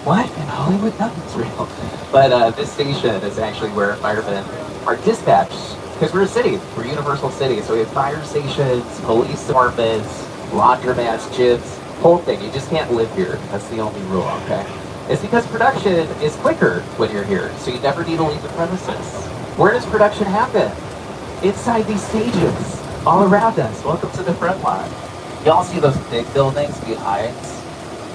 What? In Hollywood? Nothing's real. But this station is actually where firemen are dispatched. Because we're a city. We're Universal City. So we have fire stations, police departments, laundromats, gyms, whole thing. You just can't live here. That's the only rule, okay? It's because production is quicker when you're here. So you never need to leave the premises. Where does production happen? Inside these stages, all around us. Welcome to the front line. Y'all see those big buildings behind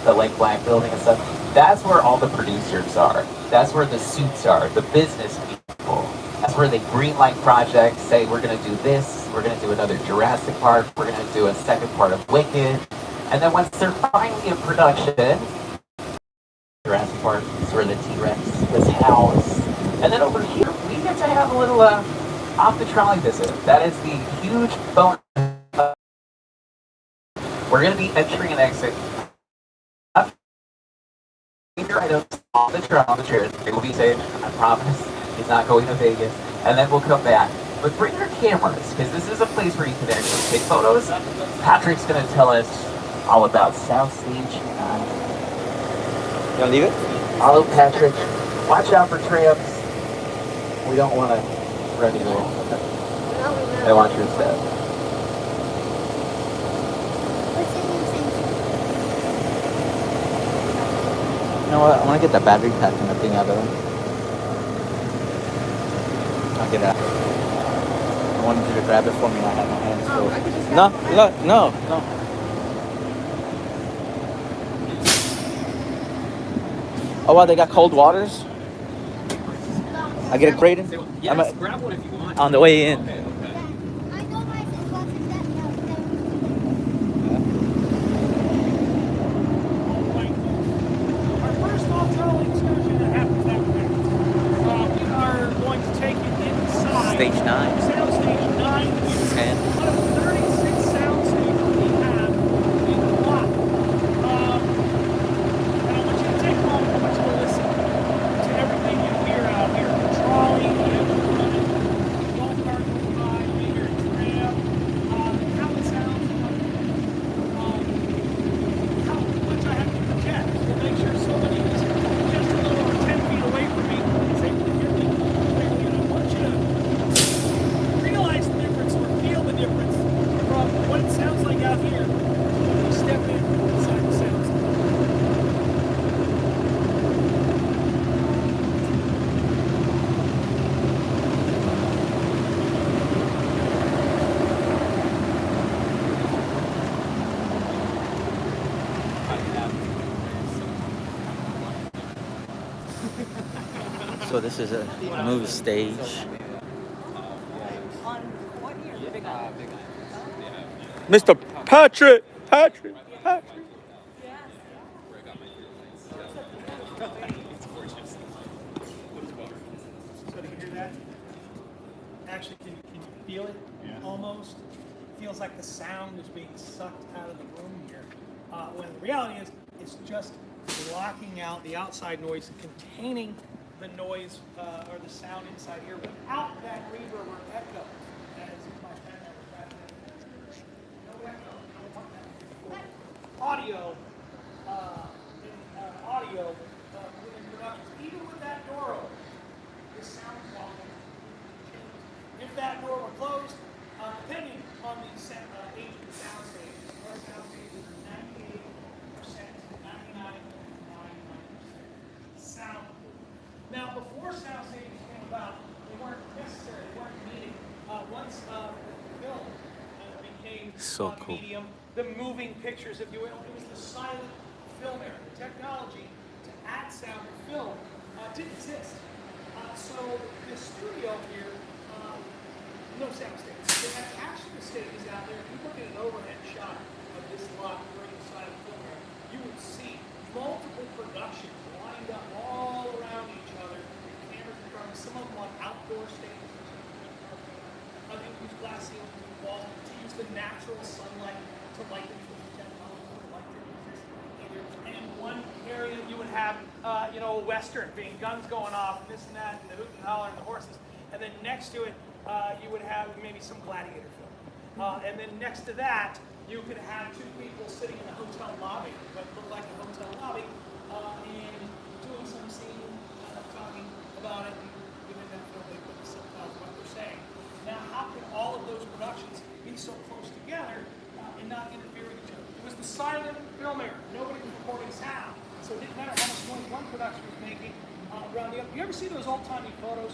the like black building and stuff? That's where all the producers are. That's where the suits are, the business people. That's where they greenlight projects, say we're gonna do this, we're gonna do another Jurassic Park, we're gonna do a second part of Wicked. And then once they're finally in production, Jurassic Park is where the T-Rex was housed. And then over here, we get to have a little off the trolley visit. That is the huge bonus. We're gonna be entering and exit. Keep your items on the chairs. They will be safe. I promise. He's not going to Vegas. And then we'll come back. But bring your cameras, because this is a place where you can actually take photos. Patrick's going to tell us all about Soundstage 9. You want to leave it? Hello, Patrick. Watch out for tramps. We don't want to run you over. I want your step. You know what? I want to get the battery pack and the thing out of them. I'll get it. I wanted you to grab it for me. I have my hands full. I could just No, grab it. no. Oh, wow, they got cold waters? I get a crate in? Yes, grab one if you want. On the way in. Okay. I know my sister wants to step now. Our first all-trolley excursion that happens after that. We are going to take you inside Stage 9. Soundstage 9 here. 10. One of the 36 sound stations we have in the lot. And I want you to take a moment. I want you to listen to everything you hear out here. The trolley, the engine running, the golf cart going by, you hear a tram, how it sounds, how much I have to project to make sure somebody is just a little over 10 feet away from me is able to hear me clearly. And I want you to realize the difference or feel the difference from what it sounds like out here when you step inside the sound stage. So this is a movie stage. Mr. Patrick! Patrick! So do you hear that? Actually, can you feel it? Almost. Feels like the sound is being sucked out of the room here. When the reality is, it's just blocking out the outside noise and containing the noise or the sound inside here without that reverb or echo. As if my pen never got that. No echo. I don't want that. Audio, within productions, even with that door open, the sound quality changes. If that door were closed, depending on the age of the sound stage, our sound stages are 98%, 99.99% sound. Now, before sound stages came about, they weren't necessary, they weren't needed. Once film became So cool. medium, the moving pictures, if you will, it was the silent film era. The technology to add sound to film didn't exist. So the studio here, no sound stage. They had actual stages out there. If you look at an overhead shot of this lot during the silent film era, you would see multiple productions lined up all around each other. Cameras in front of them, some of them on outdoor stages. They use glass ceilings and walls to use the natural sunlight to light them for the technology to light them. And in one area you would have, a western, being guns going off, and this and that, and the hoot and holler and the horses. And then next to it, you would have maybe some gladiator film. And then next to that, you could have two people sitting in a hotel lobby, what looked like a hotel lobby, and production was making around the. You ever see those old-timey photos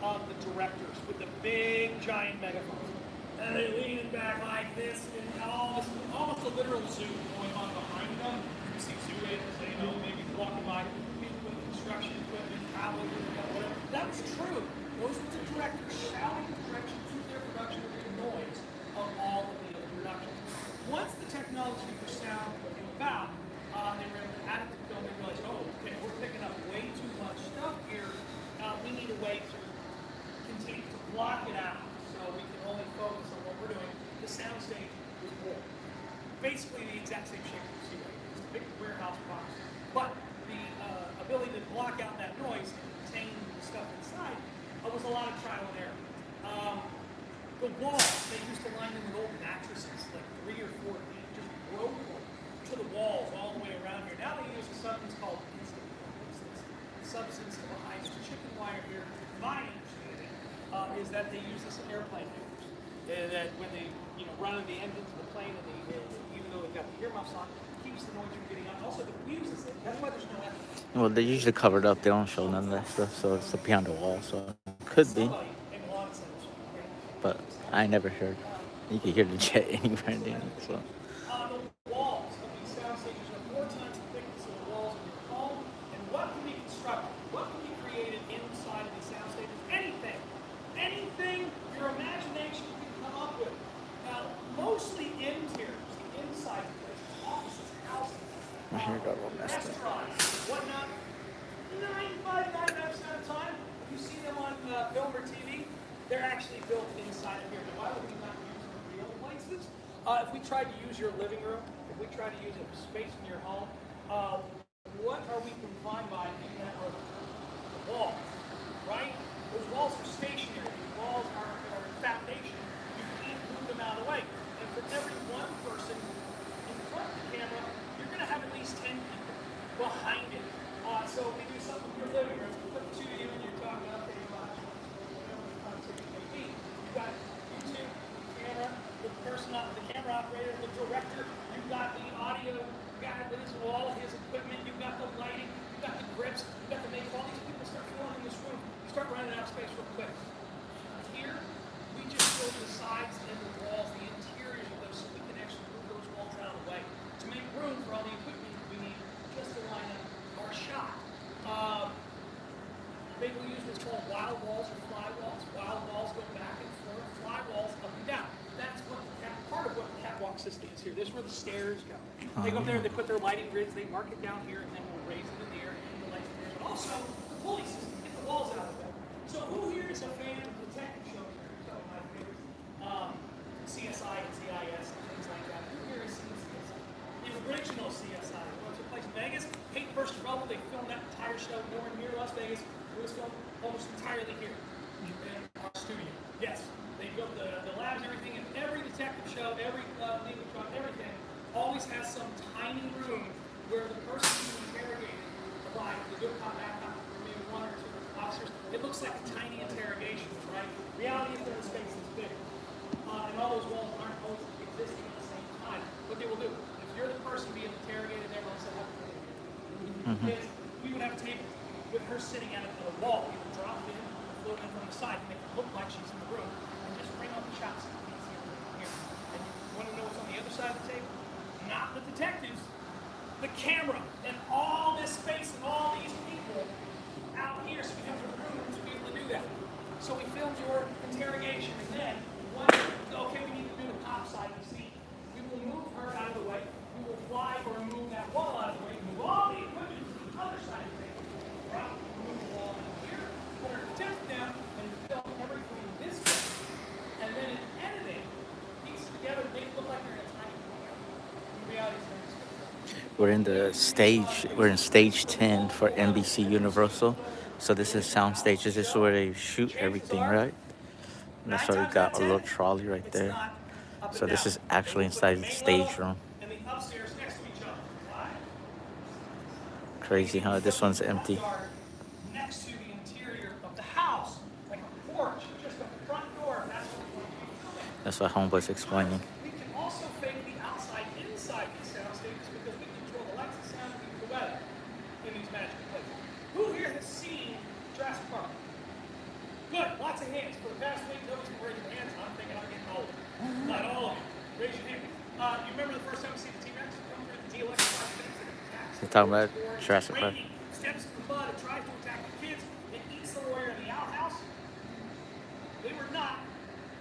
of the directors with the big giant megaphones? And they're leaning back like this, and almost a literal zoo going on behind them. You see zoo animals, maybe walking by people with construction equipment, traveling, whatever. That was true. Those were the directors shouting directions through their production with the noise of all of the other productions. Once the technology for sound came about, they were able to add it to film. They realized, oh, okay, we're picking up way too much stuff here. We need a way to continue to block it out, so we can only focus on what we're doing. The soundstage was born. Basically, the exact same shape you see right here. It's a big warehouse box, but the ability to block out that noise and contain the stuff inside was a lot of trial and error. The walls, they used to line them with old mattresses, like 3 or 4 feet, just broke to the walls all the way around here. Now they use a substance called instant substance behind the chicken wire here. My understanding is that they use this in airplane motors. That when they run the engines of the plane, and even though they've got the earmuffs on, it keeps the noise from getting out. Also diffuses it. That's why there's no echo. Well, they're usually covered up. They don't show none of that stuff, so it's behind the wall. So it could be, but I never heard. You can hear the jet anywhere in. So. The walls of these sound stages are 4 times the thickness of the walls of your home. And what can be constructed? What can be created inside of these sound stages? Anything your imagination can come up with. Now, mostly interiors, the inside of places, offices, houses, restaurants, whatnot. 95% of the time, you see them on film or TV, they're actually built inside of here. But why would we not use them in real places? If we tried to use your living room, if we tried to use a space in your home, what are we confined by in that room? The walls, right? Those walls are stationary. These walls are foundation. You can't move them out of the way. And for every one person in front of the camera, you're going to have at least 10 people behind it. So if we do something in your living room, we put 2 of you and you're talking, okay, whatever the conversation may be. You've got you two, the camera, the person, the camera operator, the director, you've got the audio guy with all of his equipment, you've got the lighting, you've got the grips, you've got the makeup. All these people start filling in this room. You start running out of space real quick. Here, we just fill the sides and the walls, the interiors of those, so we can actually move those walls out of the way to make room for all the equipment we need just to line up our shot. Maybe we use what's called wild walls or fly walls. Wild walls go back and forth, fly walls up and down. That's what part of what the catwalk system is here. This is where the stairs go. They go up there, they put their lighting grids, they mark it down here, and then we'll raise it in the air and the lights in there. But also, the pulley system, get the walls out of the way. So who here is a fan of the detective show here? So my favorites, CSI and CIS and things like that. Who here has seen CSI? The original CSI. Well, it took place in Vegas. Hate First Trouble, they filmed that entire show nowhere near Las Vegas. It was filmed almost entirely here in our studio. Yes, they built the labs, everything, and every detective show, every legal trial, everything always has some tiny room where the person who's interrogated by the good cop, bad cop, or maybe 1 or 2 officers, it looks like a tiny interrogation, right? Reality is that the space is big. And all those walls aren't always existing at the same time. What they will do, if you're the person being interrogated, everyone said, because we would have a table with her sitting at a wall. You would drop in, float in from the side, make it look like she's in the room, and just bring up the shots. Here. And you want to know what's on the other side of the table? Not the detectives, the camera, and all this space and all these people out here, so we have the room to be able to do that. So we filmed your interrogation, and then, okay, we need to do the top side of the scene. We will move her out of the way. We will fly or move that wall out of the way. Move all the equipment to the other side of the table. Right? Move the wall in here. Put her tip down and film everything this way. And then in editing, piece it together, make it look like they're in a tiny corner. In reality, We're in the stage. We're in stage 10 for NBC Universal. So this is sound stages. This is where they shoot everything, right? And that's why we got a little trolley right there. So this is actually inside the stage room. Crazy, huh? This one's empty. Next to the interior of the house, like a porch, just a front door. That's what Homeboy's explaining. We can also fake the outside inside these sound stages because we control the lights, the sound, and the weather in these magic places. lots of hands. For the past week, nobody's been raising hands. I'm thinking I'm getting old. Not all of you. Raise your hand. You remember the first time you see the T-Rex come through the de-electrified things that attacks You're talking about Jurassic Park. raining, steps in the mud, and tries to attack the kids, and eats the lawyer in the outhouse? They were not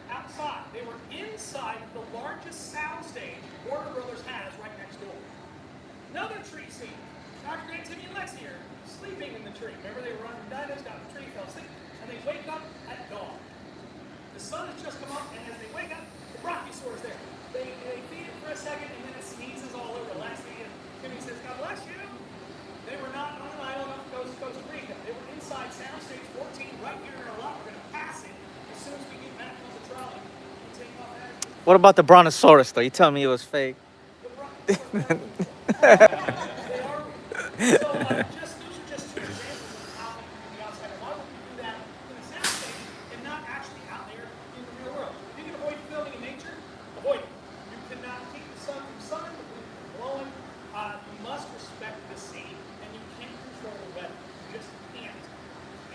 outside. They were inside the largest soundstage Warner Brothers has right next door. Another tree scene. Dr. Grant, Timmy, and Lexi are sleeping in the tree. Remember, they were running dinos down the tree, fell asleep, and they wake up at dawn. The sun has just come up, and as they wake up, the brachiosaurus there. They feed it for a second, and then it sneezes all over Lexi, and Timmy says, God bless you. They were not on an island off the coast of Costa Rica. They were inside soundstage 14 right here in our lot. We're going to pass it as soon as we get back on the trolley and take off at it. What about the brontosaurus though? You tell me it was fake. The brachiosaurus. They are real. So those are just two examples of how we can do the outside. Why would we do that in a soundstage and not actually out there in the real world? If you can avoid filming in nature, avoid it. You cannot keep the sun from sunning, the wind from blowing. You must respect the sea, and you can't control the weather. You just can't.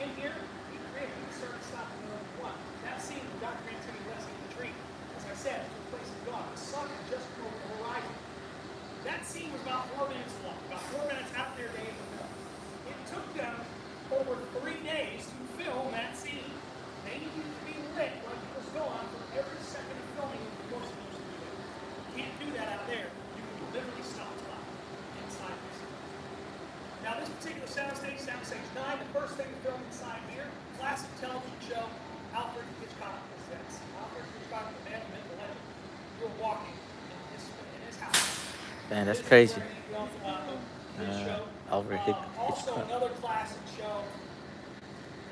In here, we created a certain stop in the one. That scene with Dr. Anthony Leslie in the tree, as I said, took place in dawn. The sun had just broke the horizon. That scene was about 4 minutes long, about 4 minutes out there day in the film. It took them over 3 days to film that scene. They needed to be lit like it was going for every second of filming in the course of those 3 days. You can't do that out there. You can literally stop time inside this. Now this particular soundstage 9, the first thing filmed inside here, classic television show, Alfred Hitchcock presents. Alfred Hitchcock, the man, the myth, the legend. You're walking in his house. Man, that's crazy. Alfred Hitchcock. Also another classic show,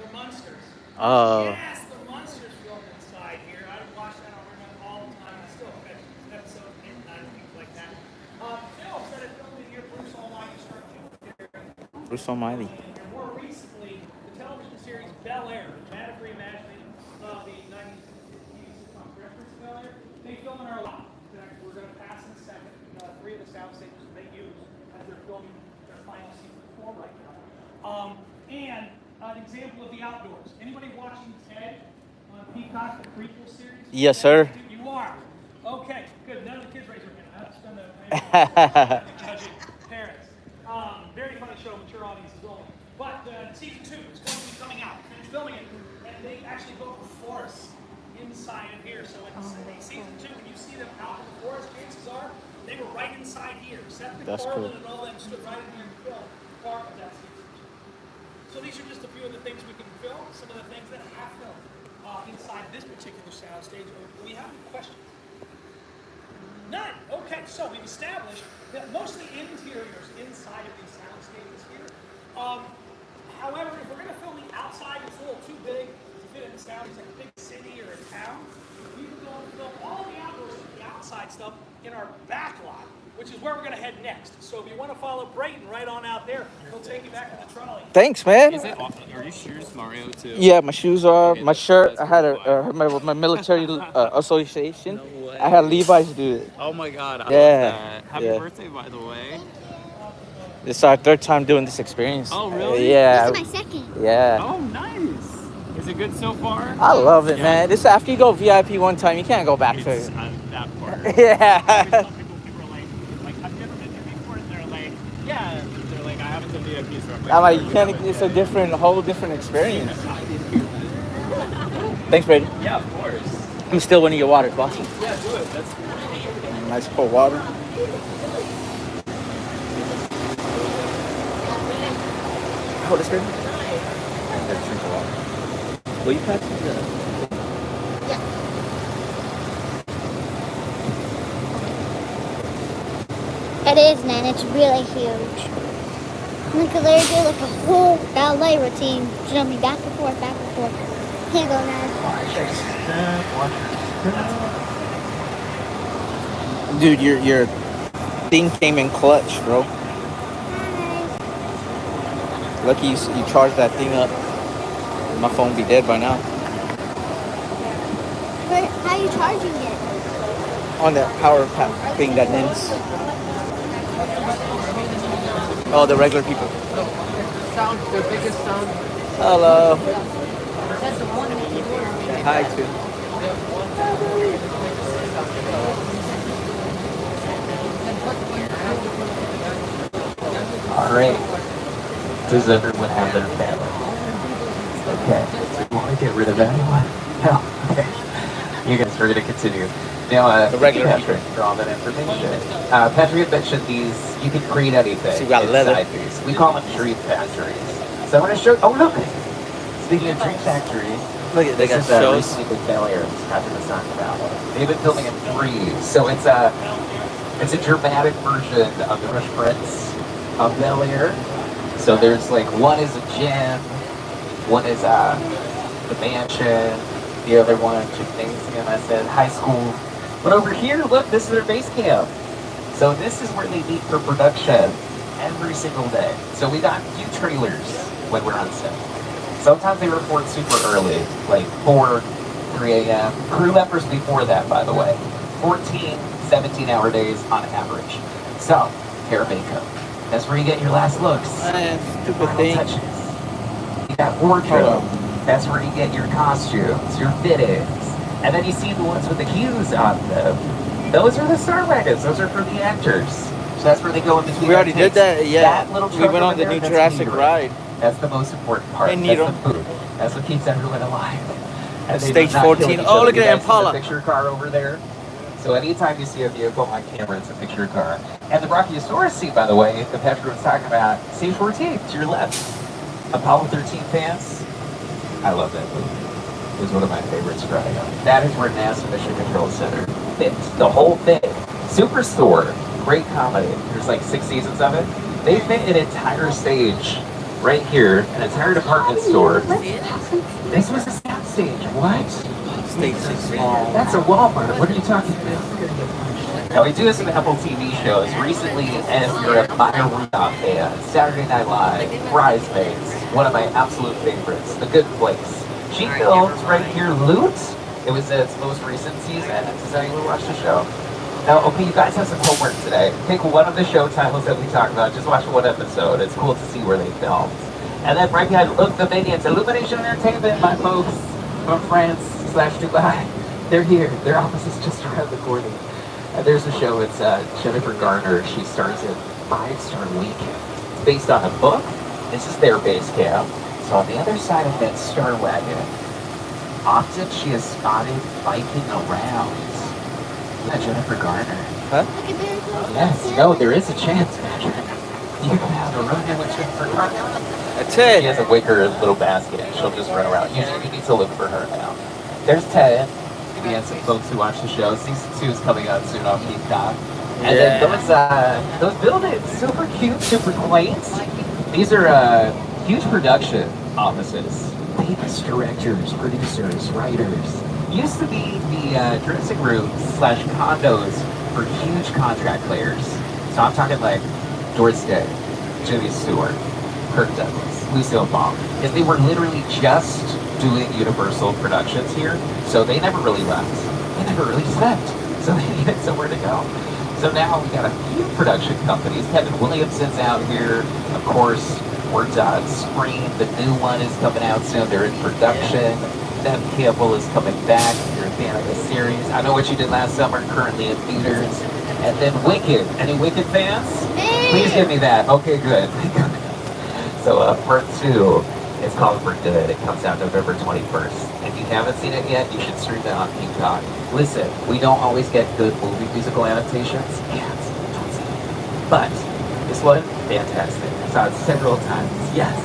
The Munsters. Oh. Yes, The Munsters filmed inside here. I watch that on Remember all the time. I still catch episodes and things like that. Films that have filmed in here, Bruce Almighty, starring Jim Carrey. Bruce Almighty. And more recently, the television series Bel Air, a dramatic reimagining of the 1950s sitcom reference Bel Air. They film in our lot. In fact, we're going to pass in a second 3 of the sound stages they use as they're filming their final season 4 right now. And an example of the outdoors. Anybody watching Ted on Peacock, the prequel series? Yes, sir. You are. Okay, good. None of the kids raise their hand. I have to spend the judging parents. Very funny show, mature audiences only. But season 2 is going to be coming out. Finished filming it, and they actually built a forest inside of here. So in season 2, when you see them out in the forest, chances are they were right inside here. Seth MacFarlane and all them stood right in here and filmed part of that season 2. So these are just a few of the things we can film. Some of the things that have filmed inside this particular soundstage. Do we have any questions? None. Okay, so we've established that mostly interiors inside of these sound stages here. However, if we're going to film the outside, it's a little too big to fit in the sound. It's like a big city or a town. We can go and film all the outdoors and the outside stuff in our back lot, which is where we're going to head next. So if you want to follow Brayton right on out there, he'll take you back to the trolley. Thanks, man. Is it? Are your shoes Mario too? Yeah, my shoes are. Okay, My shirt. I had my military association. No way. I had Levi's do it. Oh my God! I Yeah, love that. Happy yeah. birthday, by the way. This is our 3rd time doing this experience. Oh, really? Yeah. This is my second. Yeah. Oh, nice. Is it good so far? I love it, Yeah. man. This after you go VIP one time, you can't go back to It's it. that part. Yeah. Some people are like, I've never been here before, and they're like, yeah. They're like, I haven't done VIP, so I'm like, you can't. It's a whole different experience. Thanks, Brady. Yeah, of course. I'm still one of your waters, boss. Yeah, do it. That's Nice cold water. Hold this, baby. Gotta drink a water. Will you pass me the? It is, man. It's really huge. Look at Larry do like a whole ballet routine, jumping back and forth, back and forth. Here you go, man. Dude, your thing came in clutch, bro. Lucky you charged that thing up. My phone would be dead by now. But how are you charging it? On that power pack thing that nins. Oh, the regular people. Sound, the biggest sound. Hello. That's the one that you Hi, too. All right. Does everyone have their family? Okay. So you want to get rid of anyone? No. Okay. You guys are going to continue. Now, The regular Patrick, for all that information. Patrick had mentioned these, you can create anything So you got leather. inside these. We call them dream factories. So I'm going to show, oh look! Speaking of dream factories, Look at they this got is shows. recently been failure, as Patrick was talking about. They've been filming in 3, so it's a dramatic version of the Fresh Prince of Bel-Air. So there's like, one is a gym, one is the mansion, the other one, gymnasium, I said, high school. But over here, look, this is their base camp. So this is where they meet for production every single day. So we got a few trailers when we're on set. Sometimes they report super early, like 4, 3 a.m. Crew members before that, by the way. 14, 17-hour days on average. So, hair makeup. That's where you get your last looks. Stupid Final thing. touches. You got wardrobe. That's where you get your costumes, your fittings. And then you see the ones with the cues on them. Those are the star wagons. Those are for the actors. So that's where they go in between. We already did that, yeah. That little We truck went on over the there, new that's Jurassic Nero. ride. That's the most important part. And That's Nero. the food. That's what keeps everyone alive. And they Stage do not 14. kill each Oh, other. look You at guys see Impala. the picture car over there. So anytime you see a vehicle on camera, it's a picture car. And the Brachiosaurus seat, by the way, that Patrick was talking about, Stage 14, to your left. Apollo 13 fans, I love that movie. It was one of my favorites growing up. That is where NASA Mission Control Center fits. The whole thing. Superstore, great comedy. There's like 6 seasons of it. They fit an entire stage right here, an entire department store. This was a sound stage. What? Stage 16. That's a Walmart. What are you talking about? Now, we do this in Apple TV shows. Recently, if you're a Maya Rudolph fan, Saturday Night Live, Bridesmaids, one of my absolute favorites, The Good Place. She filmed right here, Loot. It was its most recent season. Does anyone watch the show? Now, okay, you guys have some homework today. Pick one of the show titles that we talked about. Just watch one episode. It's cool to see where they filmed. And then right behind, look, the Minions, Illumination Entertainment, my folks from France/Dubai. They're here. Their office is just around the corner. And there's a show. It's Jennifer Garner. She stars in 5-Star Weekend. It's based on a book. This is their base camp. So on the other side of that Star Wagon, often she is spotted biking around. Yeah, Jennifer Garner. Huh? Look at this. Yes, no, there is a chance, Patrick. You can have a run in with Jennifer Garner. That's She it. has a wicker little basket. She'll just run around. You need to look for her now. There's Ted. We had some folks who watch the show. Season 2 is coming out soon on Peacock. And then those buildings, super cute, super quaint. These are huge production offices. Famous directors, producers, writers. Used to be the dressing rooms / condos for huge contract players. So I'm talking like Doris Day, Jimmy Stewart, Kirk Douglas, Lucille Ball. Because they were literally just doing Universal productions here, so they never really left. They never really slept, so they needed somewhere to go. So now we got a few production companies. Kevin Williamson's out here, of course. Worked on Scream. The new one is coming out soon. They're in production. Nev Campbell is coming back. If you're a fan of the series, I Know What You Did Last Summer, currently in theaters. And then Wicked. Any Wicked fans? Please give me that. Okay, good. So part 2 is called For Good. It comes out November 21st. If you haven't seen it yet, you should stream it on Peacock. Listen, we don't always get good movie musical adaptations. Don't see it. But this one, fantastic. Saw it several times. Yes.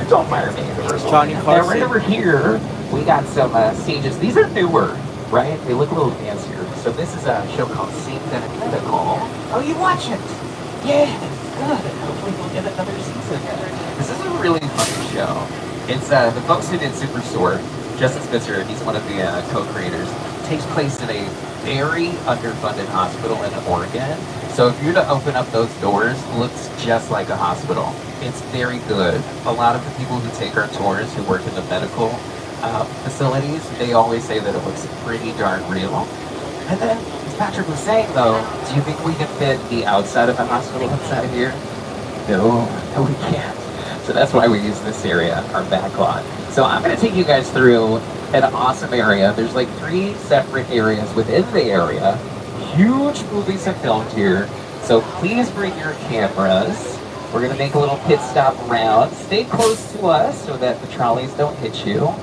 Don't fire me, Universal. Johnny Now, Carson. right over here, we got some stages. These are newer, right? They look a little fancier. So this is a show called Seems Identical. Oh, you watch it? Yeah, good. Hopefully we'll get another season. This is a really funny show. It's the folks who did Superstore. Justin Spitzer, he's one of the co-creators. It takes place in a very underfunded hospital in Oregon. So if you're to open up those doors, it looks just like a hospital. It's very good. A lot of the people who take our tours who work in the medical facilities, they always say that it looks pretty darn real. And then, as Patrick was saying though, do you think we can fit the outside of the hospital inside of here? No, we can't. So that's why we use this area, our back lot. So I'm going to take you guys through an awesome area. There's like 3 separate areas within the area. Huge movies are filmed here. So please bring your cameras. We're going to make a little pit stop around. Stay close to us so that the trolleys don't hit you.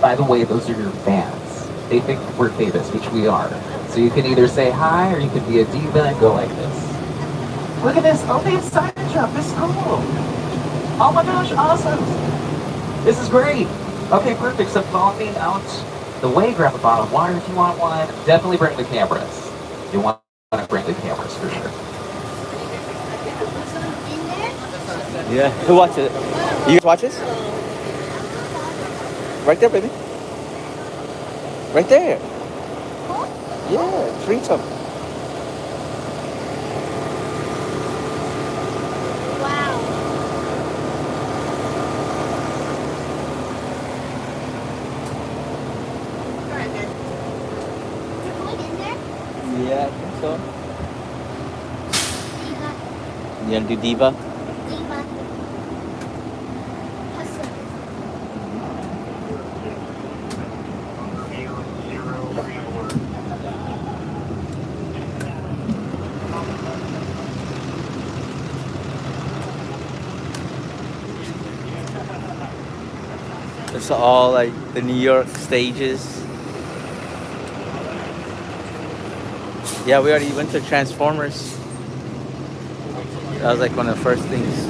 By the way, those are your fans. They think we're famous, which we are. So you can either say hi or you can be a diva and go like this. Look at this. Oh, they have signage up. This is cool. Oh my gosh, awesome. This is great. Okay, perfect. So follow me out the way. Grab a bottle of water if you want one. Definitely bring the cameras. You want to bring the cameras for sure. Yeah. Who watches it? You guys watch this? Right there, baby. Right there. Yeah, drink some. Wow. Is it going in there? Yeah, I think so. Diva. You gonna do Diva? Diva. Hustle. It's all like the New York stages. Yeah, we already went to Transformers. That was like one of the first things.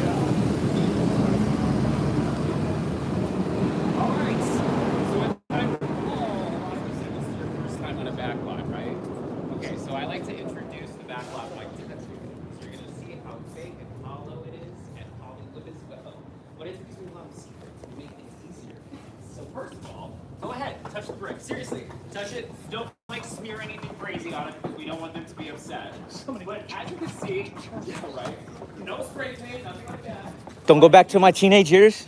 Alright, so if I recall, this is your first time on a backlot, right? Okay, so I like to introduce the backlot like this. So you're going to see how big and hollow it is and Hollywood as well. But it's because we love secrets to make things easier. So first of all, go ahead, touch the brick. Seriously, touch it. Don't like smear anything crazy on it because we don't want them to be upset. But as you can see, yeah, right? No spray paint, nothing like that. Don't go back to my teenage years.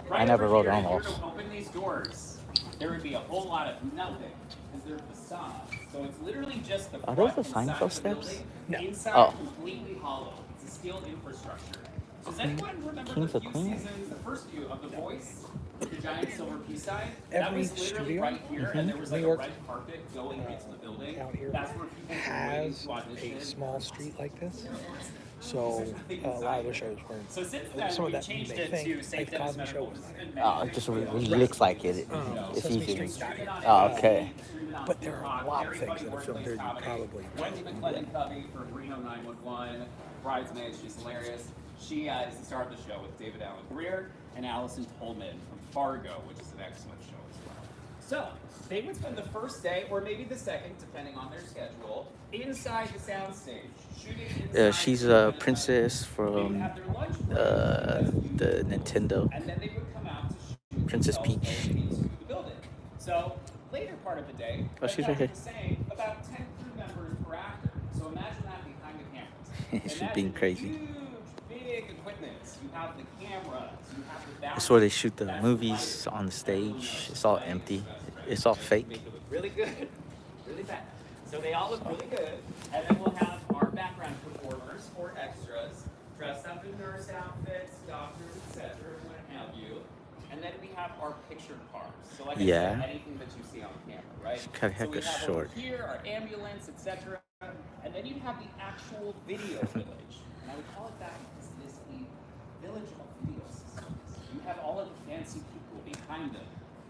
Right I never over wrote here, on if you were walls. to open these doors, there would be a whole lot of nothing because they're facades. So it's literally just the Are those front the and side Seinfeld of the steps? building. No. Inside Oh. completely hollow. It's a steel infrastructure. Does anyone remember Kings the of few Queens? seasons, the first few of The Voice? With the giant silver peace sign? That Every was literally studio, right here, and there was like New a York, red carpet going into the building. out here That's where people were waiting has to audition. a small street like this. So a lot of the shows were. So since then, Some of we that changed you may it think, to like St. the Dennis Cosby Show Medical. was It's been Oh, it many just years. really looks like it. It's Sesame easy. Street got it. Oh, okay. But there are a lot of things that are filmed here you probably Wendy McClellan Covey for Reno 911, Bridesmaids, she's hilarious. She is the star of the show with David Allen Greer and Allison Tolman from Fargo, which is an excellent show as well. So, they would spend the first day, or maybe the second, depending on their schedule, inside the soundstage, shooting inside. She's the a princess They would from have their lunch break, the Nintendo. and then they would come out to shoot Princess themselves Peach. going into the building. So later part of the day, Oh, she's like right here. Josh was saying, about 10 crew members per actor. So imagine that behind the cameras. She's Imagine being crazy. Huge, big equipment. You have the cameras. You have the That's where they shoot the That's movies lighting. on the stage. It's all empty. It's all fake. Make it look really good, really bad. So they all look really good, and then we'll have our background performers or extras dressed up in nurse outfits, doctors, etc., what have you. And then we have our picture cars. So like I Yeah. said, anything that you see on camera, right? She cut so we hecka have short. over here our ambulance, etc. And then you have the actual video village. And I would call it that because it is the village of video systems. You have all of the fancy people behind them.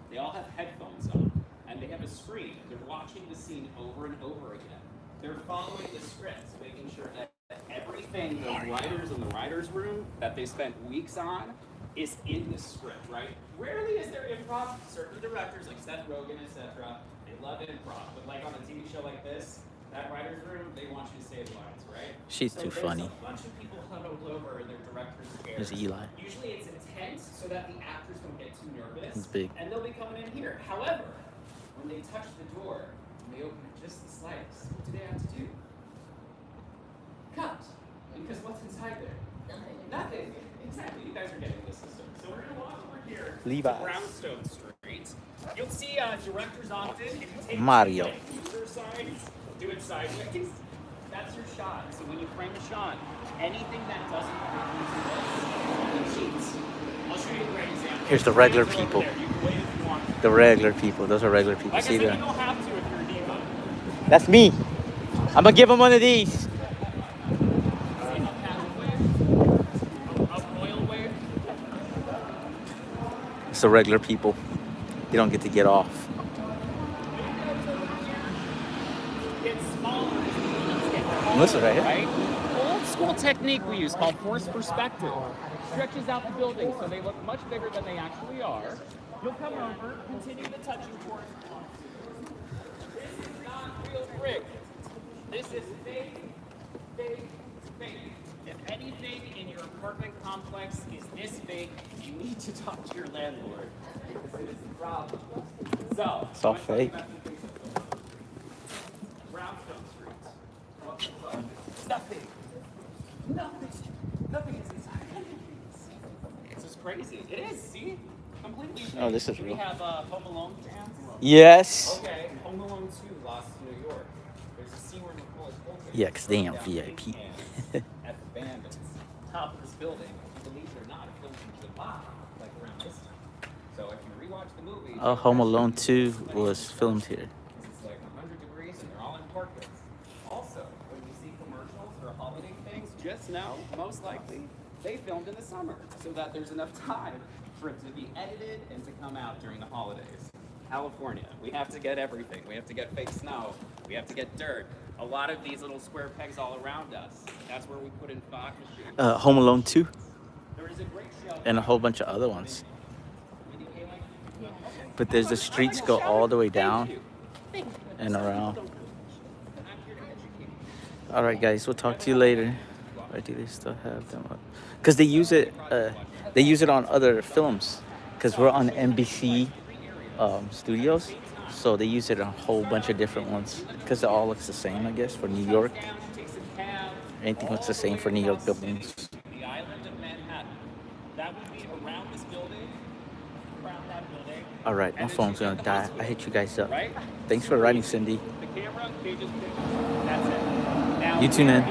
They all have headphones on, and they have a screen. They're watching the scene over and over again. They're following the scripts, making sure that everything the writers in the writers' room that they spent weeks on is in the script, right? Rarely is there improv. Certain directors, like Seth Rogen, etc., they love improv. But like on a TV show like this, that writers' room, they want you to say the lines, right? She's So too there's funny. a bunch of people huddled over in their director's chairs. There's Eli. Usually it's intense so that the actors don't get too nervous. He's big. And they'll be coming in here. However, when they touch the door and they open it just the slightest, what do they have to do? Cut. Because what's inside there? Nothing. Exactly. You guys are getting this system. So we're going to walk over here Levi's. to Brownstone Street. You'll see directors often. If you take Mario. user signs, do it sideways. That's your shot. So when you frame a shot, anything that doesn't fit into this, Here's the regular people. There, you can wait if you want. The regular people. Those are regular people. Like I See said, you that? don't have to if you're a diva. That's me. I'm gonna give him one of these. See how casual way? A royal way? It's the regular people. You don't get to get off. It's smaller. Listen right here. Right? Old school technique we use called forced perspective stretches out the buildings so they look much bigger than they actually are. You'll come over, continue the touching course. This is not real brick. This is fake, fake, fake. If anything in your apartment complex is this fake, you need to talk to your landlord because it is a problem. So, It's all fake. Brownstone Street. Nothing. Nothing is inside any of these. This is crazy. It is, see? Completely fake. Oh, this is Do we real. have Home Alone fans? Yes. Okay, Home Alone 2, Lost in New York. There's a scene where Nicole Kidman Yeah, 'cause they ain't down VIP. big cans at the band at the top of this building. Believe it or not, it filmed in July, like around this time. So if you rewatch the movie, Oh, Home Alone 2 was filmed here. it's like 100 degrees and they're all in parkas. Also, when you see commercials or holiday things, just know, most likely, they filmed in the summer so that there's enough time for it to be edited and to come out during the holidays. California, we have to get everything. We have to get fake snow. We have to get dirt. A lot of these little square pegs all around us. That's where we put in fog machines. Home Alone 2 There is a great show. and a whole bunch of other ones. Mindy Kaling. But there's the streets go all the way down and around. I'm here to educate you. All right, guys, we'll talk to you later. Why do they still have them up? Because they use it. They use it on other films. Because we're on NBC Studios, so they use it on a whole bunch of different ones. Because it all looks the same, I guess, for New York. Anything looks the same for New York buildings. The island of Manhattan. That would be around this building, around that building. All right, my phone's gonna die. I hit you guys up. Right? Thanks for writing, Cindy. The camera, they just pick. That's it. Now, You tune in.